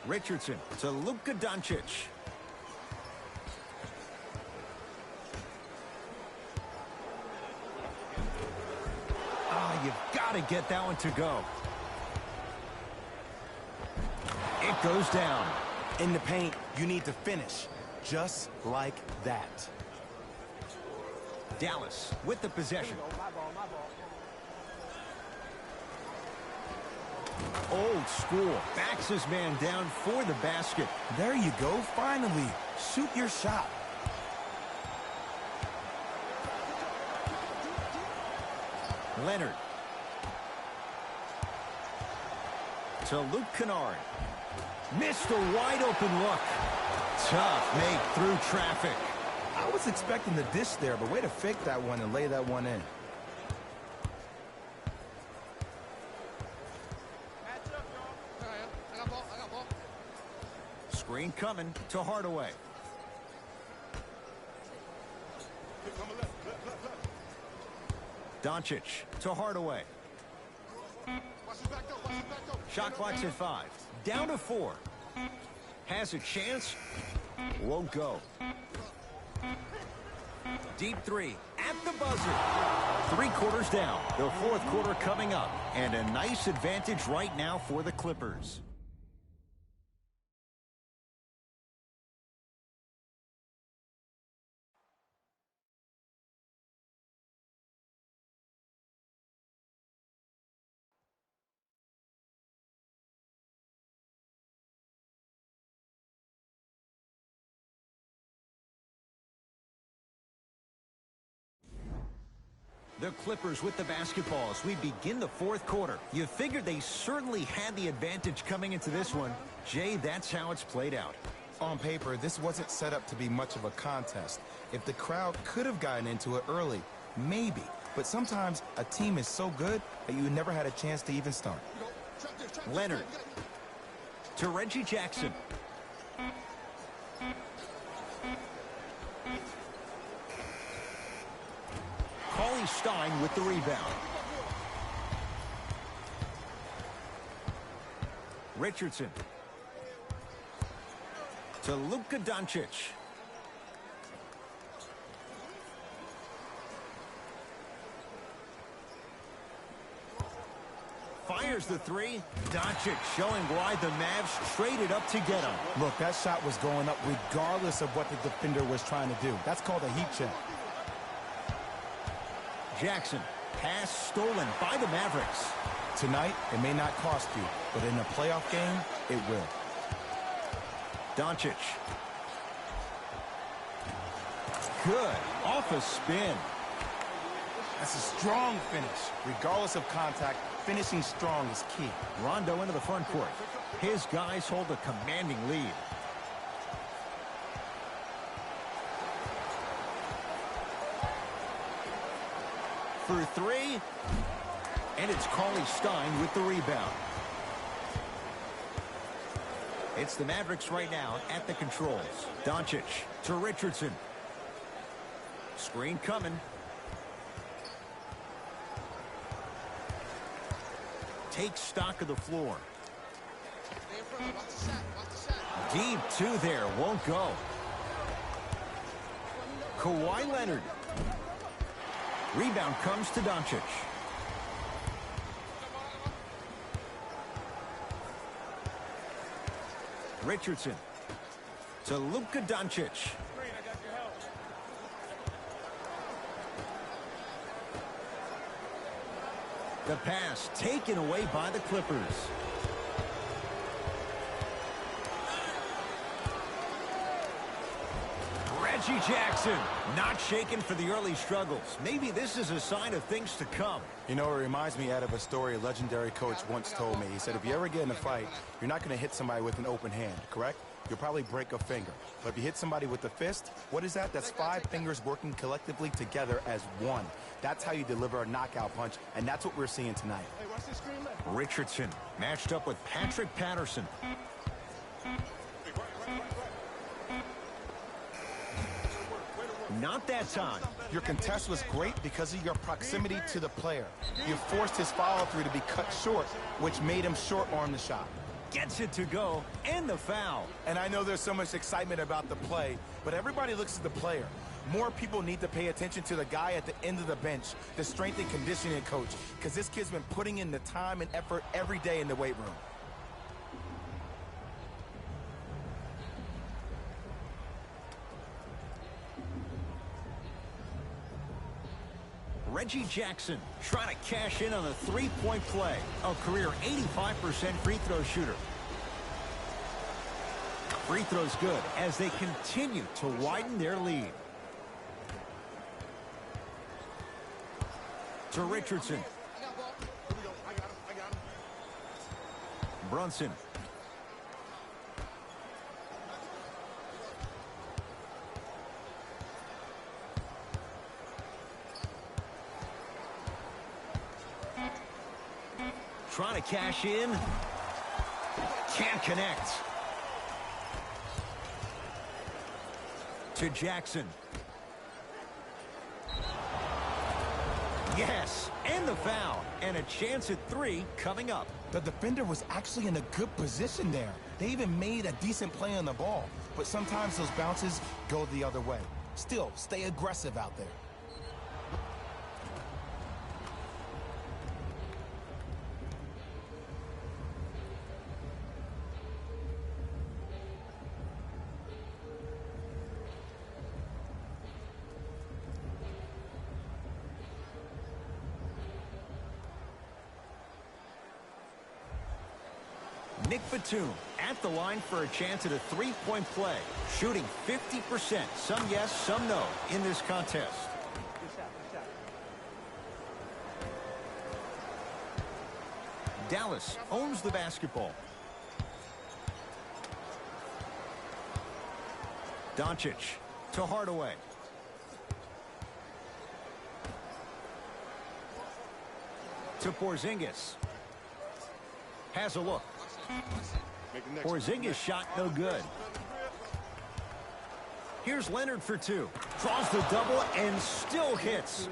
Richardson to Luka Doncic. You've got to get that one to go. It goes down. In the paint, you need to finish just like that. Dallas with the possession. Old school. Backs his man down for the basket. There you go. Finally, shoot your shot. Leonard. To Luke Kennard. Missed a wide open look. Tough make through traffic. I was expecting the dish there, but way to fake that one and lay that one in. Screen coming to Hardaway. Doncic to Hardaway. Shot clock's at 5. Down to 4. Has a chance. Won't go. Deep 3 at the buzzer. 3 quarters down. The 4th quarter coming up. And a nice advantage right now for the Clippers. The Clippers with the basketball as we begin the fourth quarter. You figured they certainly had the advantage coming into this one. Jay, that's how it's played out. On paper, this wasn't set up to be much of a contest. If the crowd could have gotten into it early, maybe. But sometimes a team is so good that you never had a chance to even start. Leonard to Reggie Jackson. Kawhi Stein with the rebound. Richardson to Luka Doncic. Fires the three. Doncic showing why the Mavs traded up to get him. Look, that shot was going up regardless of what the defender was trying to do. That's called a heat check. Jackson, pass stolen by the Mavericks. Tonight, it may not cost you, but in a playoff game, it will. Doncic. Good. Off a spin. That's a strong finish. Regardless of contact, finishing strong is key. Rondo into the front court. His guys hold a commanding lead. For three. And it's Kawhi Stein with the rebound. It's the Mavericks right now at the controls. Doncic to Richardson. Screen coming. Take stock of the floor. Deep two there. Won't go. Kawhi Leonard. Rebound comes to Doncic. Richardson to Luka Doncic. The pass taken away by the Clippers. Reggie Jackson not shaken for the early struggles. Maybe this is a sign of things to come. You know, it reminds me out of a story a legendary coach once told me. He said, if you ever get in a fight, you're not going to hit somebody with an open hand, correct? You'll probably break a finger. But if you hit somebody with a fist, what is that? That's 5 fingers working collectively together as one. That's how you deliver a knockout punch, and that's what we're seeing tonight. Richardson matched up with Patrick Patterson. Not that time. Your contest was great because of your proximity to the player. You forced his follow-through to be cut short, which made him short-arm the shot. Gets it to go, and the foul. And I know there's so much excitement about the play, but everybody looks at the player. More people need to pay attention to the guy at the end of the bench, the strength and conditioning coach, because this kid's been putting in the time and effort every day in the weight room. Reggie Jackson trying to cash in on a three-point play. A career 85% free throw shooter. Free throws good as they continue to widen their lead. To Richardson. Brunson. Trying to cash in. Can't connect. To Jackson. Yes, and the foul. And a chance at 3 coming up. The defender was actually in a good position there. They even made a decent play on the ball. But sometimes those bounces go the other way. Still, stay aggressive out there. Nick Batum at the line for a chance at a three-point play. Shooting 50%. Some yes, some no in this contest. Dallas owns the basketball. Doncic to Hardaway. To Porzingis. Has a look. Porzingis shot no good. Here's Leonard for two. Draws the double and still hits.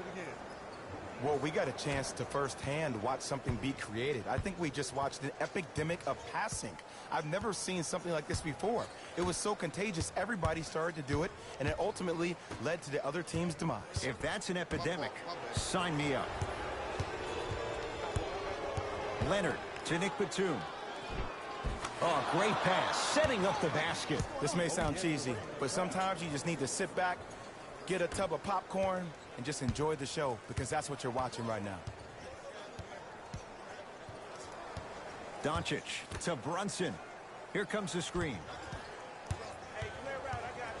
Well, we got a chance to firsthand watch something be created. I think we just watched an epidemic of passing. I've never seen something like this before. It was so contagious, everybody started to do it, and it ultimately led to the other team's demise. If that's an epidemic, sign me up. Leonard to Nick Batum. Oh, great pass, setting up the basket. This may sound cheesy, but sometimes you just need to sit back, get a tub of popcorn, and just enjoy the show, because that's what you're watching right now. Doncic to Brunson. Here comes the screen. Hey, clear route, I got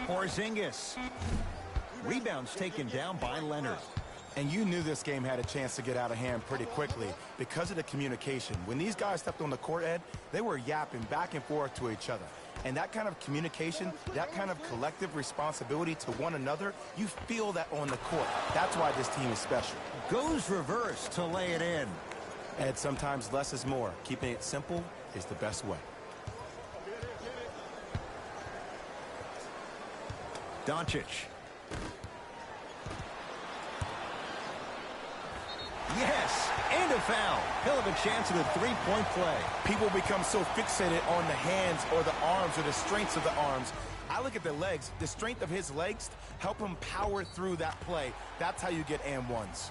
you. Porzingis. Rebounds taken down by Leonard. And you knew this game had a chance to get out of hand pretty quickly because of the communication. When these guys stepped on the court, Ed, they were yapping back and forth to each other. And that kind of communication, that kind of collective responsibility to one another, you feel that on the court. That's why this team is special. Goes reverse to lay it in. Ed, sometimes less is more. Keeping it simple is the best way. Doncic. Yes, and a foul. He'll have a chance at a three-point play. People become so fixated on the hands or the arms or the strengths of the arms. I look at the legs. The strength of his legs help him power through that play. That's how you get and ones.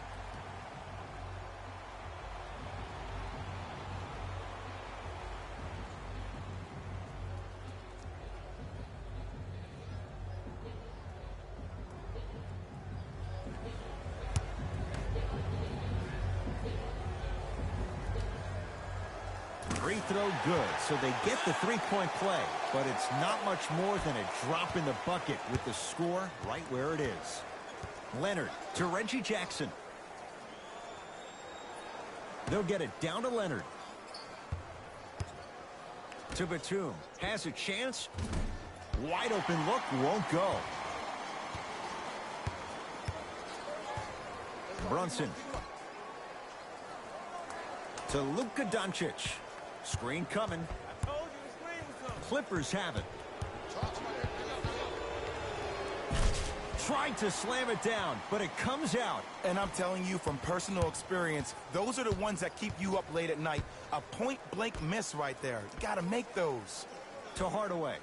Free throw good, so they get the three-point play. But it's not much more than a drop in the bucket with the score right where it is. Leonard to Reggie Jackson. They'll get it down to Leonard. To Batum. Has a chance. Wide open look, won't go. Brunson. To Luka Doncic. Screen coming. Clippers have it. Tried to slam it down, but it comes out. And I'm telling you from personal experience, those are the ones that keep you up late at night. A point-blank miss right there. You got to make those. To Hardaway.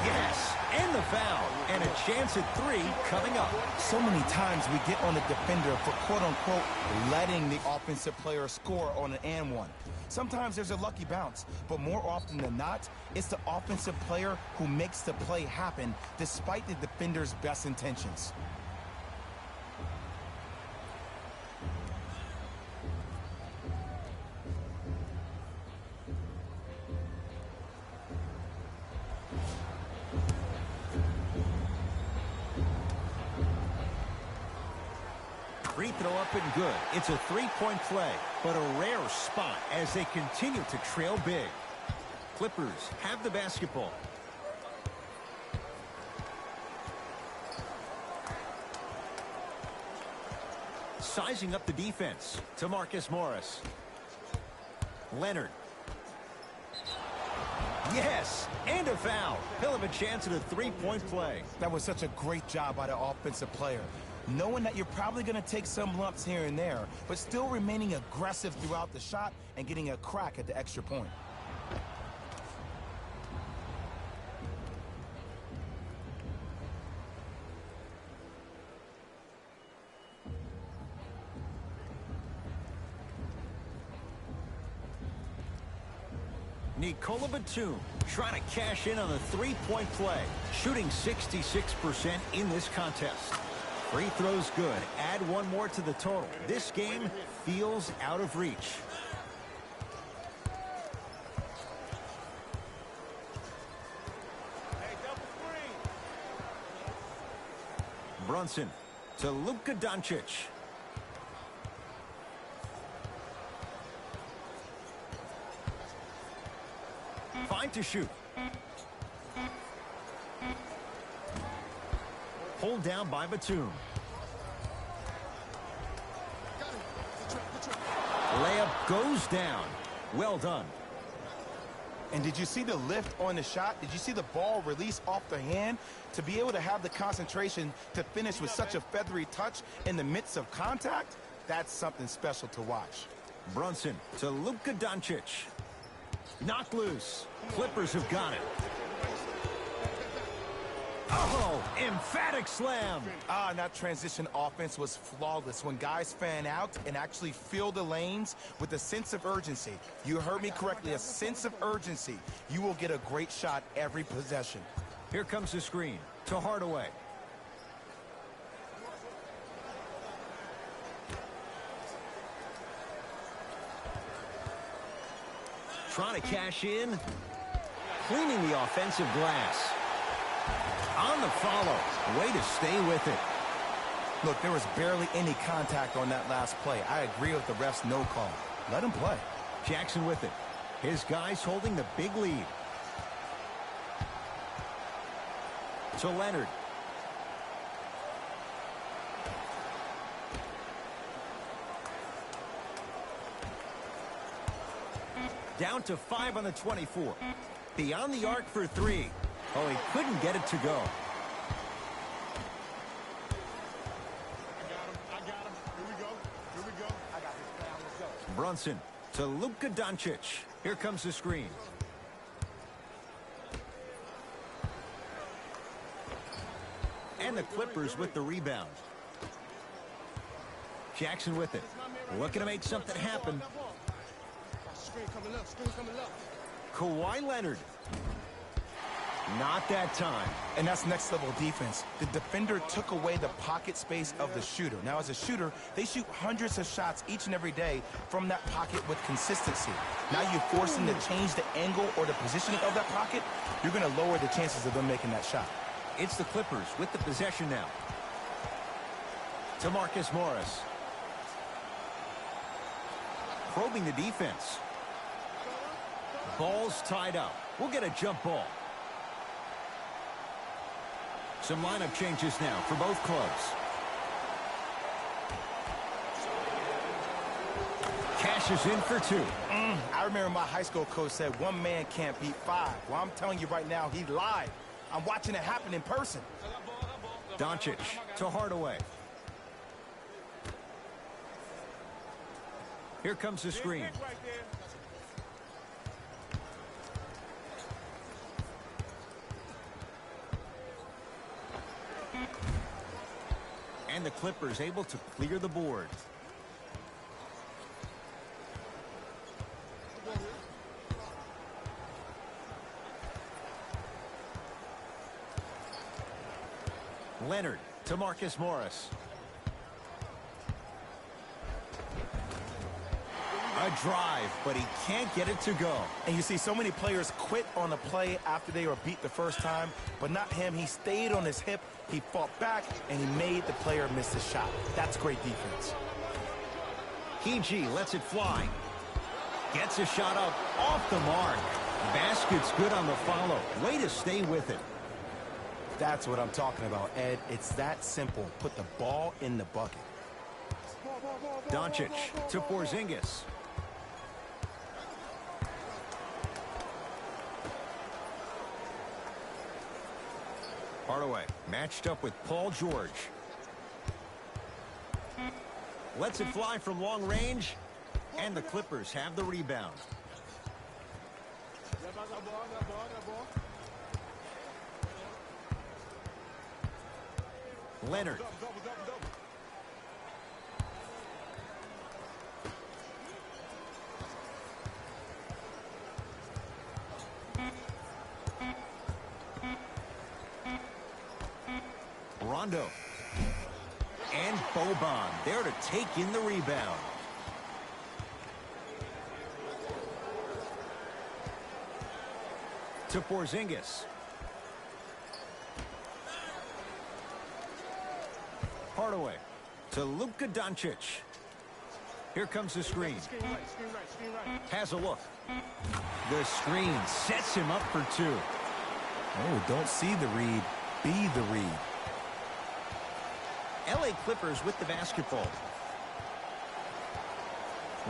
Yes, and the foul. And a chance at three coming up. So many times we get on the defender for quote-unquote letting the offensive player score on an and one. Sometimes there's a lucky bounce, but more often than not, it's the offensive player who makes the play happen despite the defender's best intentions. Free throw up and good. It's a three-point play, but a rare spot as they continue to trail big. Clippers have the basketball. Sizing up the defense to Marcus Morris. Leonard. Yes, and a foul. He'll have a chance at a three-point play. That was such a great job by the offensive player. Knowing that you're probably going to take some lumps here and there, but still remaining aggressive throughout the shot and getting a crack at the extra point. Nikola Batum trying to cash in on the three-point play, shooting 66% in this contest. Free throws good. Add one more to the total. This game feels out of reach. Brunson to Luka Doncic. Fine to shoot. Pulled down by Batum. Layup goes down. Well done. And did you see the lift on the shot? Did you see the ball release off the hand? To be able to have the concentration to finish with such a feathery touch in the midst of contact, that's something special to watch. Brunson to Luka Doncic. Knocked loose. Clippers have got it. Oh, emphatic slam. And that transition offense was flawless when guys fan out and actually fill the lanes with a sense of urgency. You heard me correctly, a sense of urgency. You will get a great shot every possession. Here comes the screen to Hardaway. Trying to cash in. Cleaning the offensive glass. On the follow. Way to stay with it. Look, there was barely any contact on that last play. I agree with the ref's no call. Let him play. Jackson with it. His guys holding the big lead. To Leonard. Down to 5 on the 24. Beyond the arc for 3. Oh, he couldn't get it to go. I got him. Here we go. Here we go. I got this play. Let's go. Brunson to Luka Doncic. Here comes the screen. And the Clippers with the rebound. Jackson with it. Looking to make something happen. Screen coming up. Screen coming up. Kawhi Leonard. Not that time. And that's next level defense. The defender took away the pocket space of the shooter. Now, as a shooter, they shoot hundreds of shots each and every day from that pocket with consistency. Now you force them to change the angle or the positioning of that pocket, you're going to lower the chances of them making that shot. It's the Clippers with the possession now. To Marcus Morris. Probing the defense. Ball's tied up. We'll get a jump ball. Some lineup changes now for both clubs. Cashes in for 2. I remember my high school coach said one man can't beat 5. Well, I'm telling you right now, he lied. I'm watching it happen in person. Doncic to Hardaway. Here comes the screen. Right there. And the Clippers able to clear the board. Leonard to Marcus Morris. A drive, but he can't get it to go. And you see so many players quit on a play after they were beat the first time, but not him. He stayed on his hip, he fought back, and he made the player miss the shot. That's great defense. PG lets it fly. Gets a shot up off the mark. Basket's good on the follow. Way to stay with it. That's what I'm talking about, Ed. It's that simple. Put the ball in the bucket. Doncic to Porzingis. Hardaway matched up with Paul George. Lets it fly from long range, and the Clippers have the rebound. Leonard. Rondo. And Boban there to take in the rebound. To Porzingis. Hardaway to Luka Doncic. Here comes the screen. Screen right. Has a look. The screen sets him up for two. Oh, don't see the read. Be the read. LA Clippers with the basketball.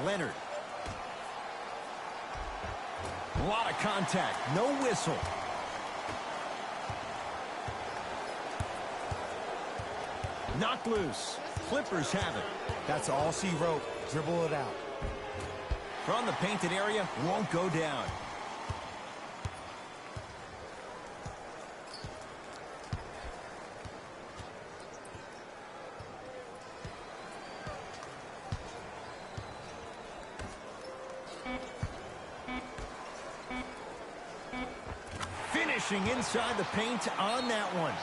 Leonard. A lot of contact. No whistle. Knocked loose. Clippers have it. That's all she wrote. Dribble it out. From the painted area, won't go down. Finishing inside the paint on that one.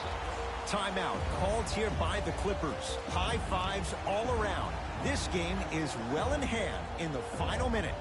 Timeout called here by the Clippers. High fives all around. This game is well in hand in the final minute.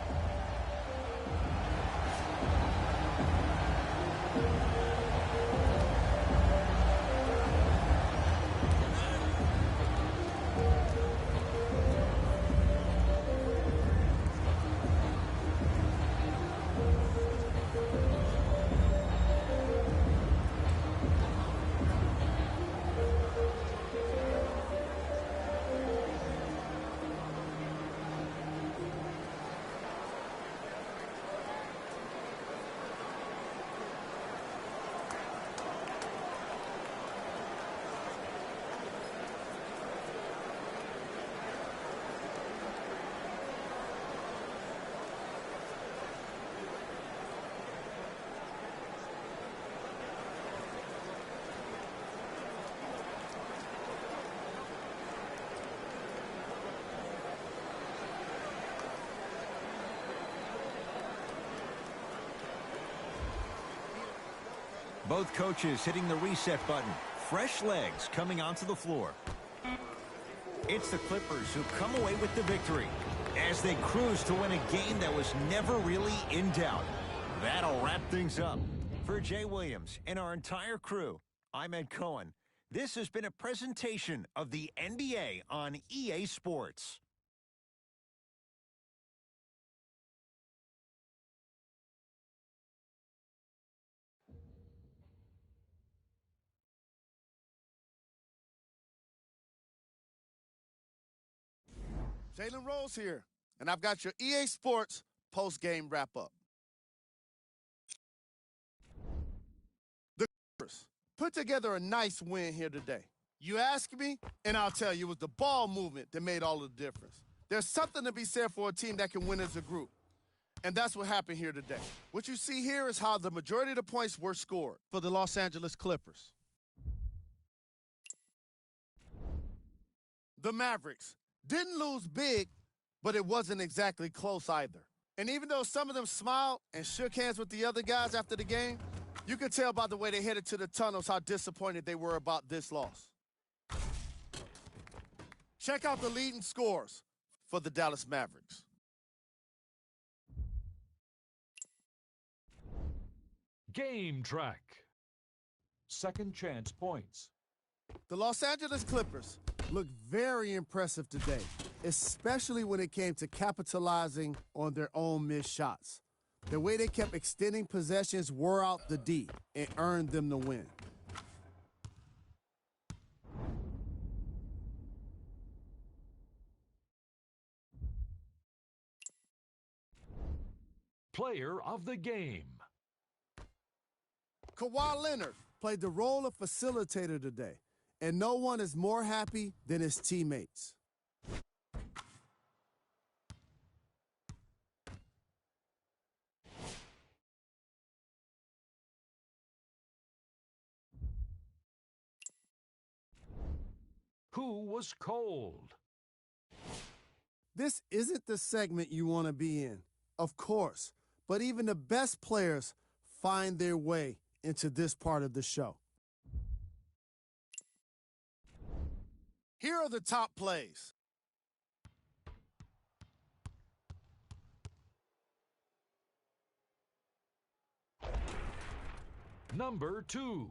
Both coaches hitting the reset button. Fresh legs coming onto the floor. It's the Clippers who come away with the victory as they cruise to win a game that was never really in doubt. That'll wrap things up. For Jay Williams and our entire crew, I'm Ed Cohen. This has been a presentation of the NBA on EA Sports. Jalen Rose here, and I've got your EA Sports post-game wrap-up. The Clippers put together a nice win here today. You ask me, and I'll tell you, it was the ball movement that made all of the difference. There's something to be said for a team that can win as a group, and that's what happened here today. What you see here is how the majority of the points were scored for the Los Angeles Clippers. The Mavericks didn't lose big, but it wasn't exactly close either. And even though some of them smiled and shook hands with the other guys after the game, you could tell by the way they headed to the tunnels how disappointed they were about this loss. Check out the leading scores for the Dallas Mavericks. Game track. Second chance points. The Los Angeles Clippers looked very impressive today, especially when it came to capitalizing on their own missed shots. The way they kept extending possessions wore out the D and earned them the win. Player of the game. Kawhi Leonard played the role of facilitator today, and no one is more happy than his teammates. Who was cold? This isn't the segment you want to be in, of course, but even the best players find their way into this part of the show. Here are the top plays. Number 2.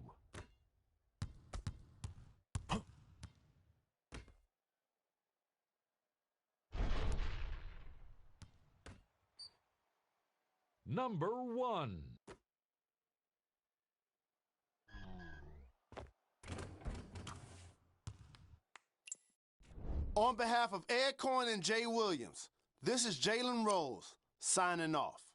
Number 1. On behalf of Ed Coyne and Jay Williams, this is Jalen Rose signing off.